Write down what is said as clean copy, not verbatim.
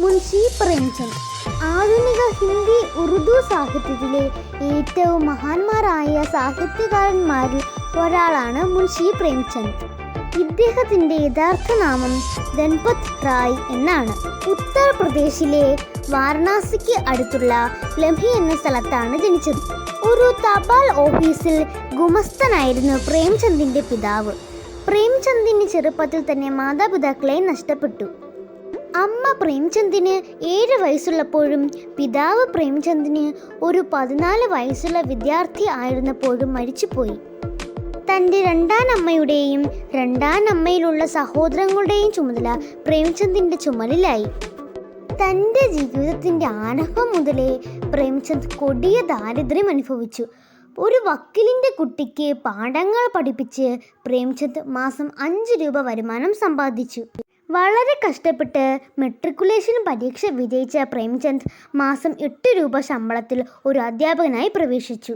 മുൻഷി പ്രേംചന്ദ് ആധുനിക ഹിന്ദി ഉറുദു സാഹിത്യത്തിലെ ഏറ്റവും മഹാന്മാരായ സാഹിത്യകാരന്മാരിൽ ഒരാളാണ് മുൻഷി പ്രേംചന്ദ്. ഇദ്ദേഹത്തിൻ്റെ യഥാർത്ഥ നാമം ധൻപത് റായ് എന്നാണ്. ഉത്തർപ്രദേശിലെ വാരണാസിക്ക് അടുത്തുള്ള ലംഹി എന്ന സ്ഥലത്താണ് ജനിച്ചത്. ഒരു തപാൽ ഓഫീസിൽ ഗുമസ്തനായിരുന്നു പ്രേംചന്ദിൻ്റെ പിതാവ്. പ്രേംചന്ദിന് ചെറുപ്പത്തിൽ തന്നെ മാതാപിതാക്കളെ നഷ്ടപ്പെട്ടു. അമ്മ പ്രേംചന്ദിന് 7 വയസ്സുള്ളപ്പോഴും പിതാവ് പ്രേംചന്ദിന് ഒരു 14 വയസ്സുള്ള വിദ്യാർത്ഥി ആയിരുന്നപ്പോഴും മരിച്ചുപോയി. തൻ്റെ രണ്ടാനമ്മയുടെയും രണ്ടാനമ്മയിലുള്ള സഹോദരങ്ങളുടെയും ചുമതല പ്രേംചന്ദിൻ്റെ ചുമലിലായി. തൻ്റെ ജീവിതത്തിൻ്റെ ആരംഭം മുതലേ പ്രേംചന്ദ് കൊടിയ ദാരിദ്ര്യം അനുഭവിച്ചു. ഒരു വക്കീലിൻ്റെ കുട്ടിക്ക് പാഠങ്ങൾ പഠിപ്പിച്ച് പ്രേംചന്ദ് മാസം 5 രൂപ വരുമാനം സമ്പാദിച്ചു. വളരെ കഷ്ടപ്പെട്ട് മെട്രിക്കുലേഷൻ പരീക്ഷ വിജയിച്ച പ്രേംചന്ദ് മാസം 8 രൂപ ശമ്പളത്തിൽ ഒരു അധ്യാപകനായി പ്രവേശിച്ചു.